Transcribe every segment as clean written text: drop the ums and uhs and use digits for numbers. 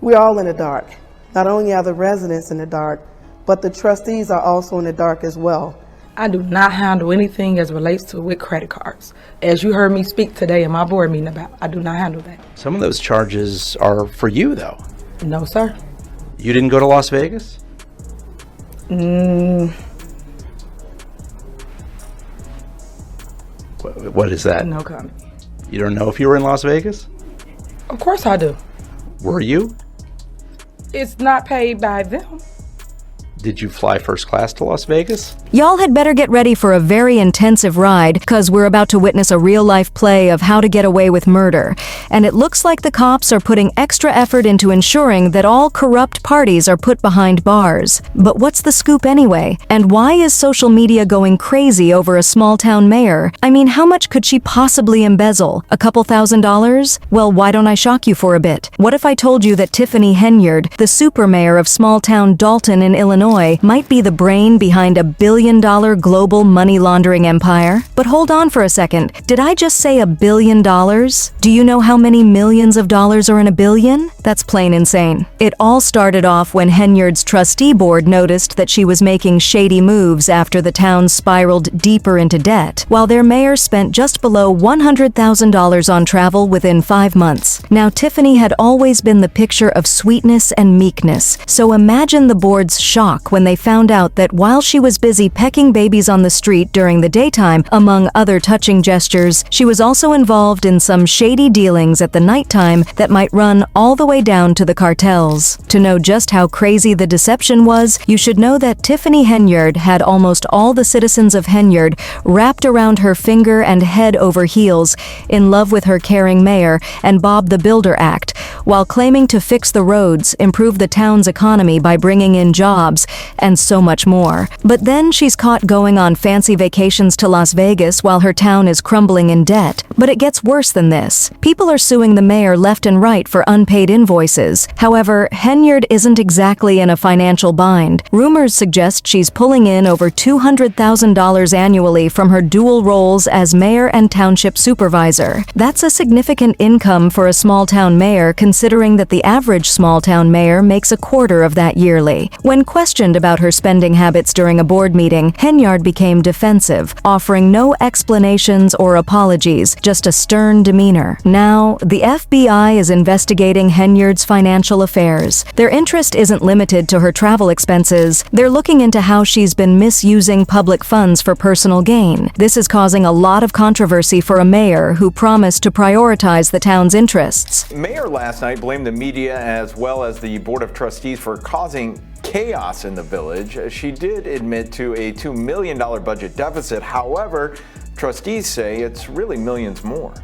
We're all in the dark. Not only are the residents in the dark, but the trustees are also in the dark as well. I do not handle anything as relates to with credit cards. As you heard me speak today in my board meeting about, I do not handle that. Some of those charges are for you, though. No, sir. You didn't go to Las Vegas? What is that? No comment. You don't know if you were in Las Vegas? Of course I do. Were you? It's not paid by them. Did you fly first class to Las Vegas? Y'all had better get ready for a very intensive ride, cause we're about to witness a real-life play of how to get away with murder. And it looks like the cops are putting extra effort into ensuring that all corrupt parties are put behind bars. But what's the scoop anyway? And why is social media going crazy over a small-town mayor? I mean, how much could she possibly embezzle? A couple $1,000s? Well, why don't I shock you for a bit? What if I told you that Tiffany Henyard, the super mayor of small-town Dalton in Illinois, might be the brain behind a billion-dollar global money laundering empire? But hold on for a second. Did I just say $1 billion? Do you know how many millions of dollars are in a billion? That's plain insane. It all started off when Henyard's trustee board noticed that she was making shady moves after the town spiraled deeper into debt, while their mayor spent just below $100,000 on travel within 5 months. Now, Tiffany had always been the picture of sweetness and meekness, so imagine the board's shock when they found out that while she was busy pecking babies on the street during the daytime, among other touching gestures, she was also involved in some shady dealings at the nighttime that might run all the way down to the cartels. To know just how crazy the deception was, you should know that Tiffany Henyard had almost all the citizens of Henyard wrapped around her finger and head over heels, in love with her caring mayor and Bob the Builder Act, while claiming to fix the roads, improve the town's economy by bringing in jobs, and so much more. But then she's caught going on fancy vacations to Las Vegas while her town is crumbling in debt. But it gets worse than this. People are suing the mayor left and right for unpaid invoices. However, Henyard isn't exactly in a financial bind. Rumors suggest she's pulling in over $200,000 annually from her dual roles as mayor and township supervisor. That's a significant income for a small-town mayor, considering that the average small-town mayor makes a quarter of that yearly. When questioned about her spending habits during a board meeting, Henyard became defensive, offering no explanations or apologies, just a stern demeanor. Now, the FBI is investigating Henyard's financial affairs. Their interest isn't limited to her travel expenses. They're looking into how she's been misusing public funds for personal gain. This is causing a lot of controversy for a mayor who promised to prioritize the town's interests. Mayor last night blamed the media as well as the Board of Trustees for causing chaos in the village. She did admit to a $2 million budget deficit. However, trustees say it's really millions more.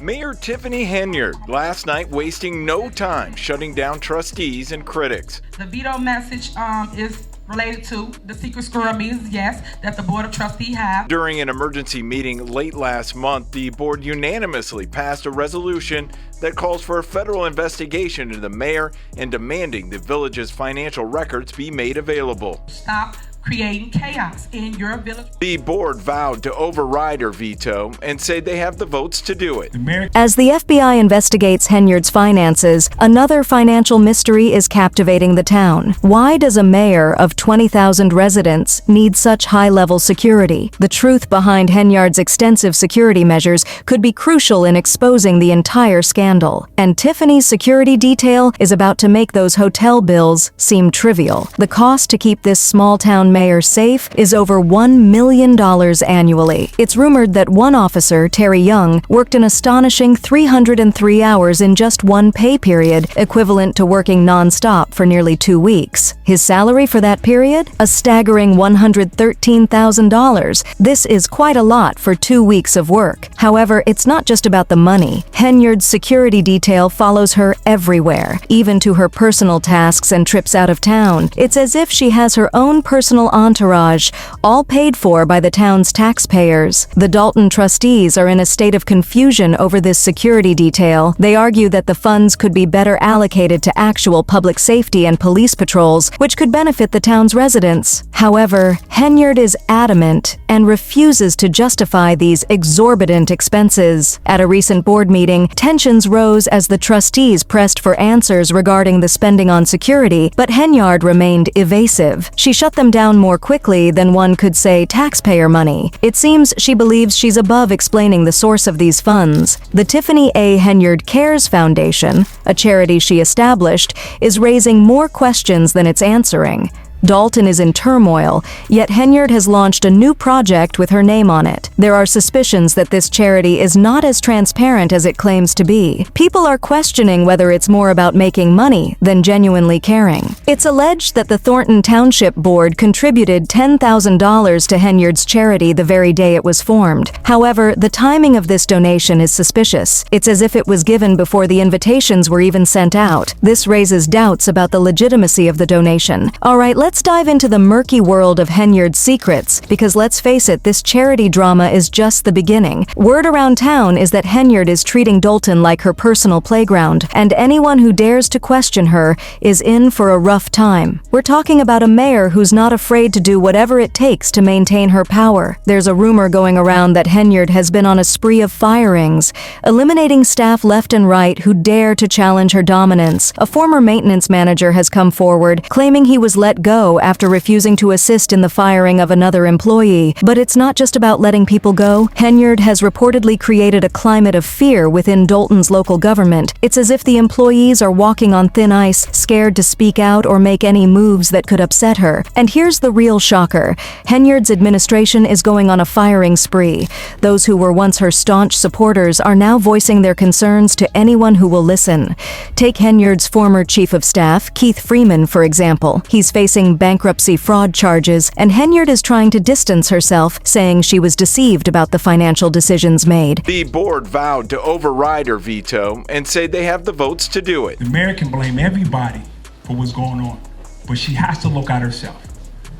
Mayor Tiffany Henyard last night wasting no time shutting down trustees and critics. The veto message is related to the secret squirrel meetings, yes, that the Board of Trustees have. During an emergency meeting late last month, the board unanimously passed a resolution that calls for a federal investigation into the mayor and demanding the village's financial records be made available. Stop creating chaos in your village. The board vowed to override her veto and said they have the votes to do it. As the FBI investigates Henyard's finances, another financial mystery is captivating the town. Why does a mayor of 20,000 residents need such high-level security? The truth behind Henyard's extensive security measures could be crucial in exposing the entire scandal. And Tiffany's security detail is about to make those hotel bills seem trivial. The cost to keep this small-town mayor safe is over $1 million annually. It's rumored that one officer, Terry Young, worked an astonishing 303 hours in just one pay period, equivalent to working non-stop for nearly 2 weeks. His salary for that period? A staggering $113,000. This is quite a lot for 2 weeks of work. However, it's not just about the money. Henyard's security detail follows her everywhere, even to her personal tasks and trips out of town. It's as if she has her own personal criminal entourage, all paid for by the town's taxpayers. The Dalton trustees are in a state of confusion over this security detail. They argue that the funds could be better allocated to actual public safety and police patrols, which could benefit the town's residents. However, Henyard is adamant and refuses to justify these exorbitant expenses. At a recent board meeting, tensions rose as the trustees pressed for answers regarding the spending on security, but Henyard remained evasive. She shut them down more quickly than one could say taxpayer money. It seems she believes she's above explaining the source of these funds. The Tiffany Henyard Cares Foundation, a charity she established, is raising more questions than it's answering. Dalton is in turmoil, yet Henyard has launched a new project with her name on it. There are suspicions that this charity is not as transparent as it claims to be. People are questioning whether it's more about making money than genuinely caring. It's alleged that the Thornton Township Board contributed $10,000 to Henyard's charity the very day it was formed. However, the timing of this donation is suspicious. It's as if it was given before the invitations were even sent out. This raises doubts about the legitimacy of the donation. All right, let's dive into the murky world of Henyard's secrets, because let's face it, this charity drama is just the beginning. Word around town is that Henyard is treating Dalton like her personal playground, and anyone who dares to question her is in for a rough time. We're talking about a mayor who's not afraid to do whatever it takes to maintain her power. There's a rumor going around that Henyard has been on a spree of firings, eliminating staff left and right who dare to challenge her dominance. A former maintenance manager has come forward, claiming he was let go after refusing to assist in the firing of another employee. But it's not just about letting people go. Henyard has reportedly created a climate of fear within Dalton's local government. It's as if the employees are walking on thin ice, scared to speak out or make any moves that could upset her. And here's the real shocker. Henyard's administration is going on a firing spree. Those who were once her staunch supporters are now voicing their concerns to anyone who will listen. Take Henyard's former chief of staff, Keith Freeman, for example. He's facing bankruptcy fraud charges, and Henyard is trying to distance herself, saying she was deceived about the financial decisions made. The board vowed to override her veto and said they have the votes to do it. The mayor can blame everybody for what's going on, but she has to look at herself.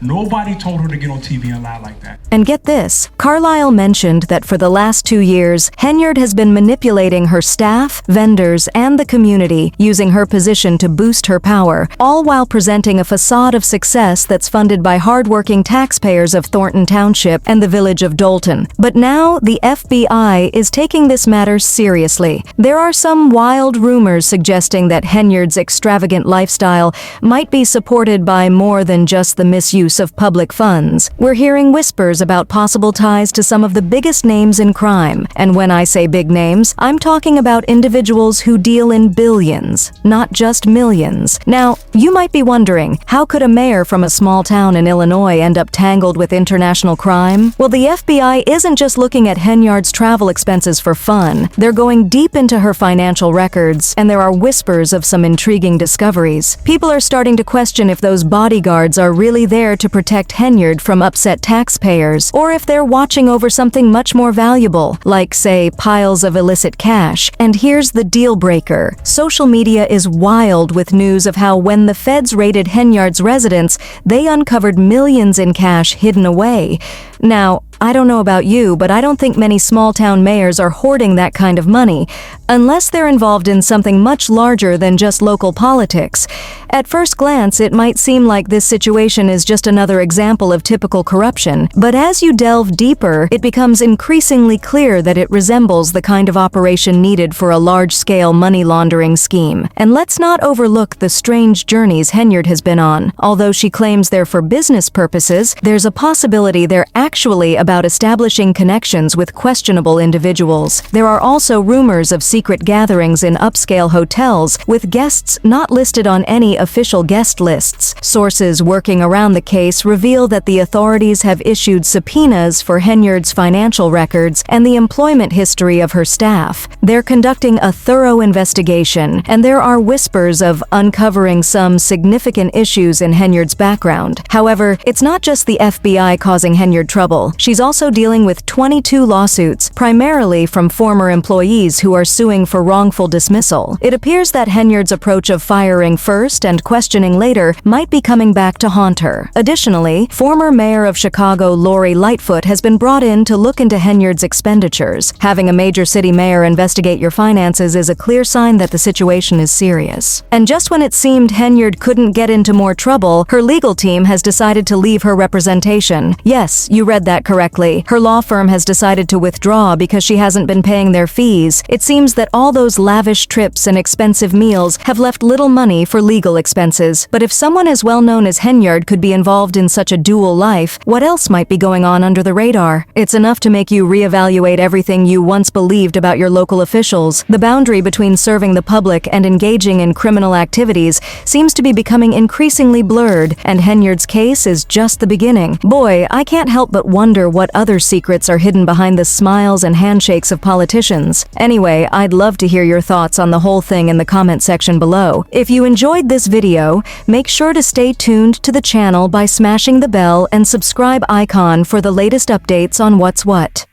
Nobody told her to get on TV and lie like that. And get this, Carlisle mentioned that for the last 2 years, Henyard has been manipulating her staff, vendors, and the community, using her position to boost her power, all while presenting a facade of success that's funded by hardworking taxpayers of Thornton Township and the village of Dalton. But now, the FBI is taking this matter seriously. There are some wild rumors suggesting that Henyard's extravagant lifestyle might be supported by more than just the misuse of public funds. We're hearing whispers about possible ties to some of the biggest names in crime. And when I say big names, I'm talking about individuals who deal in billions, not just millions. Now, you might be wondering, how could a mayor from a small town in Illinois end up tangled with international crime? Well, the FBI isn't just looking at Henyard's travel expenses for fun. They're going deep into her financial records, and there are whispers of some intriguing discoveries. People are starting to question if those bodyguards are really there to protect Henyard from upset taxpayers, or if they're watching over something much more valuable, like, say, piles of illicit cash. And here's the deal breaker. Social media is wild with news of how when the feds raided Henyard's residence, they uncovered millions in cash hidden away. Now, I don't know about you, but I don't think many small-town mayors are hoarding that kind of money, unless they're involved in something much larger than just local politics. At first glance, it might seem like this situation is just another example of typical corruption, but as you delve deeper, it becomes increasingly clear that it resembles the kind of operation needed for a large-scale money laundering scheme. And let's not overlook the strange journeys Henyard has been on. Although she claims they're for business purposes, there's a possibility they're actually about establishing connections with questionable individuals. There are also rumors of secret gatherings in upscale hotels with guests not listed on any official guest lists. Sources working around the case reveal that the authorities have issued subpoenas for Henyard's financial records and the employment history of her staff. They're conducting a thorough investigation, and there are whispers of uncovering some significant issues in Henyard's background. However, it's not just the FBI causing Henyard trouble. She's She's also dealing with 22 lawsuits, primarily from former employees who are suing for wrongful dismissal. It appears that Henyard's approach of firing first and questioning later might be coming back to haunt her. Additionally, former mayor of Chicago Lori Lightfoot has been brought in to look into Henyard's expenditures. Having a major city mayor investigate your finances is a clear sign that the situation is serious. And just when it seemed Henyard couldn't get into more trouble, her legal team has decided to leave her representation. Yes, you read that correctly. Her law firm has decided to withdraw because she hasn't been paying their fees. It seems that all those lavish trips and expensive meals have left little money for legal expenses. But if someone as well known as Henyard could be involved in such a dual life, what else might be going on under the radar? It's enough to make you reevaluate everything you once believed about your local officials. The boundary between serving the public and engaging in criminal activities seems to be becoming increasingly blurred, and Henyard's case is just the beginning. Boy, I can't help but wonder what other secrets are hidden behind the smiles and handshakes of politicians. Anyway, I'd love to hear your thoughts on the whole thing in the comment section below. If you enjoyed this video, make sure to stay tuned to the channel by smashing the bell and subscribe icon for the latest updates on What's What.